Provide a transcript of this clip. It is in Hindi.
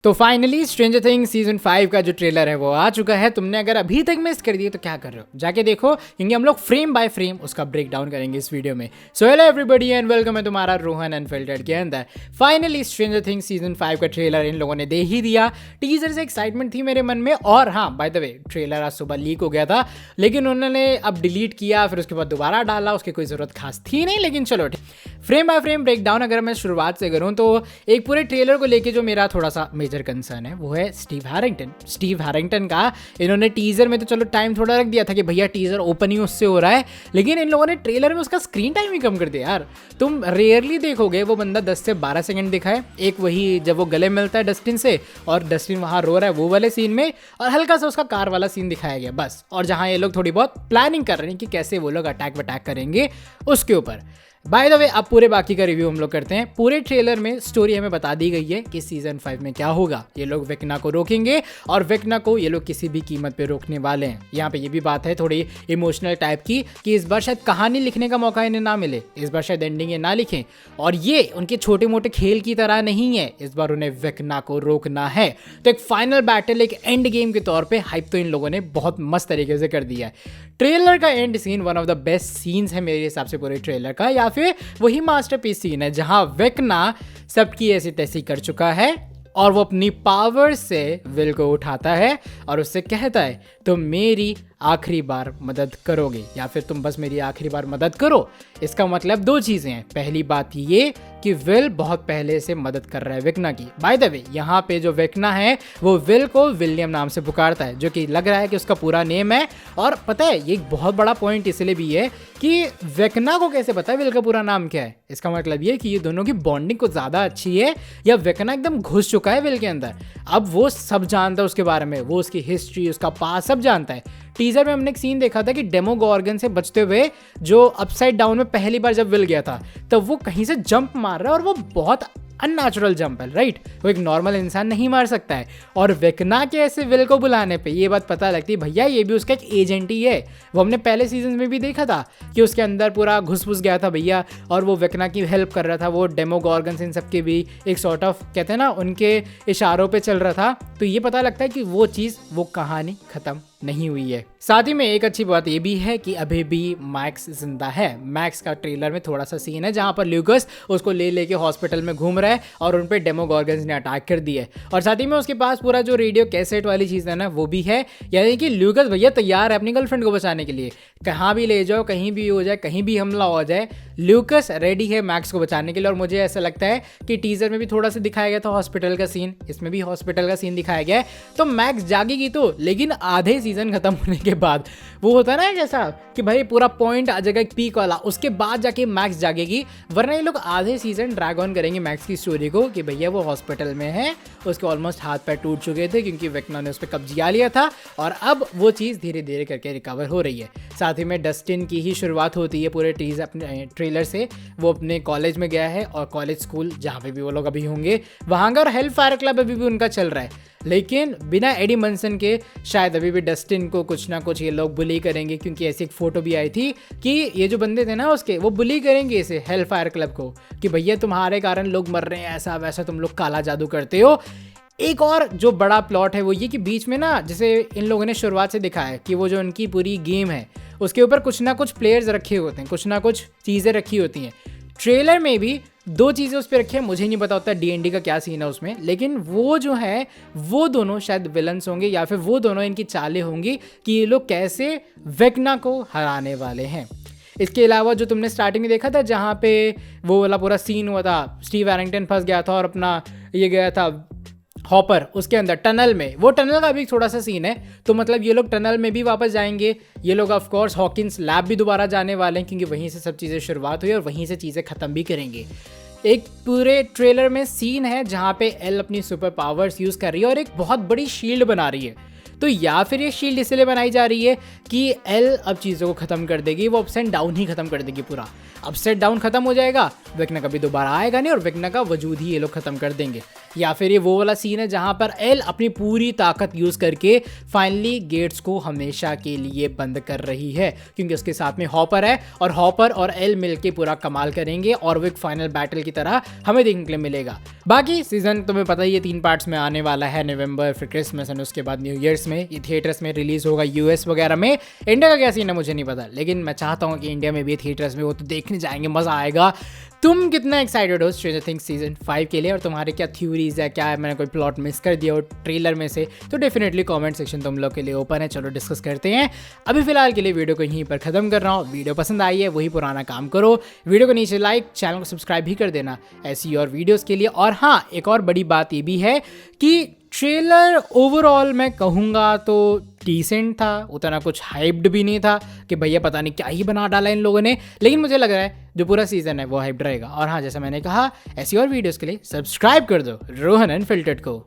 तो फाइनली स्ट्रेंजर थिंग्स सीजन 5 का जो ट्रेलर है वो आ चुका है। तुमने अगर अभी तक मिस कर दिए तो क्या कर रहे हो, जाके देखो, क्योंकि हम लोग फ्रेम बाय फ्रेम उसका ब्रेक डाउन करेंगे इस वीडियो में। So hello everybody and welcome है तुम्हारा रोहन अनफिल्टर्ड के अंदर। फाइनली स्ट्रेंजर थिंग्स सीजन 5 का ट्रेलर इन लोगों ने दे ही दिया। टीजर से एक्साइटमेंट थी मेरे मन में, और हाँ बाय द वे ट्रेलर आज सुबह लीक हो गया था, लेकिन उन्होंने अब डिलीट किया, फिर उसके बाद दोबारा डाला। उसकी कोई ज़रूरत खास थी नहीं, लेकिन चलो frame by frame break down अगर मैं शुरुआत से करूँ तो एक पूरे ट्रेलर को लेके जो मेरा थोड़ा सा मेजर कंसर्न है वो है स्टीव हैरिंगटन का। इन्होंने टीजर में तो चलो टाइम थोड़ा रख दिया था कि भैया टीजर ओपन ही उससे हो रहा है, लेकिन इन लोगों ने ट्रेलर में उसका स्क्रीन टाइम ही कम कर दिया यार। तुम रेयरली देखोगे वो बंदा 10 से 12 सेकंड दिखाए, एक वही जब वो गले मिलता है डस्टिन से और डस्टिन वहाँ रो रहा है वो वाले सीन में, और हल्का सा उसका कार वाला सीन दिखाया गया बस। और जहाँ ये लोग थोड़ी बहुत प्लानिंग कर रहे हैं कि कैसे वो लोग अटैक वटैक करेंगे उसके ऊपर। बाय द वे अब पूरे बाकी का रिव्यू हम लोग करते हैं। पूरे ट्रेलर में स्टोरी हमें बता दी गई है कि सीजन 5 में क्या होगा। ये लोग वेक्ना को रोकेंगे और वेक्ना को ये लोग किसी भी कीमत पे रोकने वाले हैं। यहाँ पे ये भी बात है थोड़ी इमोशनल टाइप की कि इस बार शायद कहानी लिखने का मौका इन्हें ना मिले, इस बार शायद एंडिंग ये ना लिखें, और ये उनके छोटे मोटे खेल की तरह नहीं है, इस बार उन्हें वेक्ना को रोकना है। तो एक फाइनल बैटल, एक एंड गेम के तौर पर हाइप तो इन लोगों ने बहुत मस्त तरीके से कर दिया है। ट्रेलर का end scene one of the best scenes है मेरे हिसाब से पूरे ट्रेलर का, या फिर वही मास्टरपीस सीन है जहां वेक्ना सबकी ऐसी तैसी कर चुका है और वो अपनी पावर से विल को उठाता है और उससे कहता है तुम मेरी आखिरी बार मदद करोगे या फिर तुम बस मेरी आखिरी बार मदद करो। इसका मतलब दो चीज़ें हैं। पहली बात ये कि विल बहुत पहले से मदद कर रहा है वेक्ना की। बाय द वे यहाँ पे जो वेक्ना है वो विल को विलियम नाम से पुकारता है, जो कि लग रहा है कि उसका पूरा नेम है। और पता है ये एक बहुत बड़ा पॉइंट इसलिए भी है कि वेक्ना को कैसे पता है विल का पूरा नाम क्या है। इसका मतलब ये कि ये दोनों की बॉन्डिंग कुछ ज़्यादा अच्छी है, या वेक्ना एकदम घुस चुका है विल के अंदर। अब वो सब जानता है उसके बारे में, वो उसकी हिस्ट्री, उसका पास सब जानता है। टीजर में हमने एक सीन देखा था कि डेमोगॉर्गन से बचते हुए जो अपसाइड डाउन में पहली बार जब विल गया था तब वो कहीं से जंप मार रहा है, और वो बहुत अननेचुरल जंप है, राइट। वो एक नॉर्मल इंसान नहीं मार सकता है। और वेक्ना के ऐसे विल को बुलाने पे ये बात पता लगती है भैया ये भी उसका एक एजेंट ही है। वो हमने पहले सीजन में भी देखा था कि उसके अंदर पूरा घुस गया था भैया, और वो वेक्ना की हेल्प कर रहा था। वो डेमोगॉर्गन इन सबके भी एक सॉर्ट ऑफ कहते हैं ना उनके इशारों पे चल रहा था। तो ये पता लगता है कि वो चीज़, वो कहानी खत्म नहीं हुई है। साथ ही में एक अच्छी बात ये भी है कि अभी भी मैक्स जिंदा है। मैक्स का ट्रेलर में थोड़ा सा सीन है जहाँ पर ल्यूकस उसको ले लेके हॉस्पिटल में घूम रहा है और उन पे डेमोगॉर्गन्स ने अटैक कर दिया है। और साथ ही में उसके पास पूरा जो रेडियो कैसेट वाली चीज़ है ना वो भी है, यानी कि ल्यूकस भैया तैयार है अपनी गर्लफ्रेंड को बचाने के लिए। कहाँ भी ले जाओ, कहीं भी हो जाए, कहीं भी हमला हो जाए, ल्यूकस रेडी है मैक्स को बचाने के लिए। और मुझे ऐसा लगता है कि टीजर में भी थोड़ा सा दिखाया गया था हॉस्पिटल का सीन, इसमें भी हॉस्पिटल का सीन दिखाया गया है। तो मैक्स जागेगी तो, लेकिन आधे सीजन खत्म होने के बाद वो होता है ना जैसा कि भाई पूरा पॉइंट आ जाएगा एक पीक वाला, उसके बाद जाके मैक्स जागेगी। वरना ये लोग आधे सीजन ड्रैग ऑन करेंगे मैक्स की स्टोरी को कि भैया वो हॉस्पिटल में है, उसके ऑलमोस्ट हाथ पैर टूट चुके थे क्योंकि वेक्ना ने उस पर कब्जा लिया था, और अब वो चीज़ धीरे धीरे करके रिकवर हो रही है। साथ ही में डस्टिन की ही शुरुआत होती है पूरे टीजर अपने ट्रेलर से। वो अपने कॉलेज में गया है और कॉलेज स्कूल जहाँ पे भी वो लोग अभी होंगे वहाँ का, और हेल फायर क्लब अभी भी उनका चल रहा है। लेकिन बिना एडी मंसन के शायद अभी भी डस्टिन को कुछ ना कुछ ये लोग बुली करेंगे, क्योंकि ऐसी एक फोटो भी आई थी कि ये जो बंदे थे ना उसके, वो बुली करेंगे इसे हेल फायर क्लब को कि भैया तुम्हारे कारण लोग मर रहे हैं, ऐसा वैसा, तुम लोग काला जादू करते हो। एक और जो बड़ा प्लॉट है वो ये कि बीच में ना जैसे इन लोगों ने शुरुआत से दिखाया है कि वो जो उनकी पूरी गेम है उसके ऊपर कुछ ना कुछ प्लेयर्स रखे होते हैं, कुछ ना कुछ चीज़ें रखी होती हैं। ट्रेलर में भी दो चीज़ें उस पर रखी है, मुझे नहीं पता होता D&D का क्या सीन है उसमें, लेकिन वो जो है वो दोनों शायद विलन्स होंगे, या फिर वो दोनों इनकी चालें होंगी कि ये लोग कैसे वेक्ना को हराने वाले हैं। इसके अलावा जो तुमने स्टार्टिंग में देखा था जहाँ पे वो वाला पूरा सीन हुआ था, स्टीव हैरिंगटन फंस गया था और अपना ये गया था हॉपर उसके अंदर टनल में, वो टनल का भी थोड़ा सा सीन है। तो मतलब ये लोग टनल में भी वापस जाएंगे। ये लोग ऑफ कोर्स हॉकिंस लैब भी दोबारा जाने वाले हैं, क्योंकि वहीं से सब चीज़ें शुरुआत हुई और वहीं से चीज़ें ख़त्म भी करेंगे। एक पूरे ट्रेलर में सीन है जहाँ पे एल अपनी सुपर पावर्स यूज़ कर रही है और एक बहुत बड़ी शील्ड बना रही है। तो या फिर ये शील्ड इसलिए बनाई जा रही है कि एल अब चीज़ों को ख़त्म कर देगी, वो अपसाइड डाउन ही ख़त्म कर देगी पूरा। अपसाइड डाउन ख़त्म हो जाएगा, वेक्ना कभी दोबारा आएगा नहीं और वेक्ना का वजूद ही ये लोग ख़त्म कर देंगे। या फिर ये वो वाला सीन है जहां पर एल अपनी पूरी ताकत यूज करके फाइनली गेट्स को हमेशा के लिए बंद कर रही है, क्योंकि उसके साथ में हॉपर है और हॉपर और एल मिलके पूरा कमाल करेंगे और वो एक फाइनल बैटल की तरह हमें देखने के लिए मिलेगा। बाकी सीजन तुम्हें पता ही है 3 पार्ट्स में आने वाला है, नवंबर, फिर क्रिसमस एंड उसके बाद न्यू ईयर्स में ये थिएटर्स में रिलीज होगा यूएस वगैरह में। इंडिया का क्या सीन है मुझे नहीं पता, लेकिन मैं चाहता हूँ कि इंडिया में भी थिएटर्स में वो तो देखने जाएंगे, मजा आएगा। तुम कितना एक्साइटेड हो स्ट्रेंजर थिंग्स सीजन 5 के लिए और तुम्हारे क्या थ्योरीज है, क्या है मैंने कोई प्लॉट मिस कर दिया हो ट्रेलर में से, तो डेफिनेटली कमेंट सेक्शन तुम लोग के लिए ओपन है, चलो डिस्कस करते हैं। अभी फिलहाल के लिए वीडियो को यहीं पर खत्म कर रहा हूँ। वीडियो पसंद आई है वही पुराना काम करो, वीडियो को नीचे लाइक, चैनल को सब्सक्राइब भी कर देना ऐसी और वीडियोस के लिए। और हाँ, एक और बड़ी बात ये भी है कि ट्रेलर ओवरऑल मैं कहूँगा तो डिसेंट था, उतना कुछ हाइप्ड भी नहीं था कि भैया पता नहीं क्या ही बना डाला इन लोगों ने, लेकिन मुझे लग रहा है जो पूरा सीजन है वो हाइप्ड रहेगा। और हाँ, जैसा मैंने कहा, ऐसी और वीडियोस के लिए सब्सक्राइब कर दो रोहन अनफिल्टर्ड को।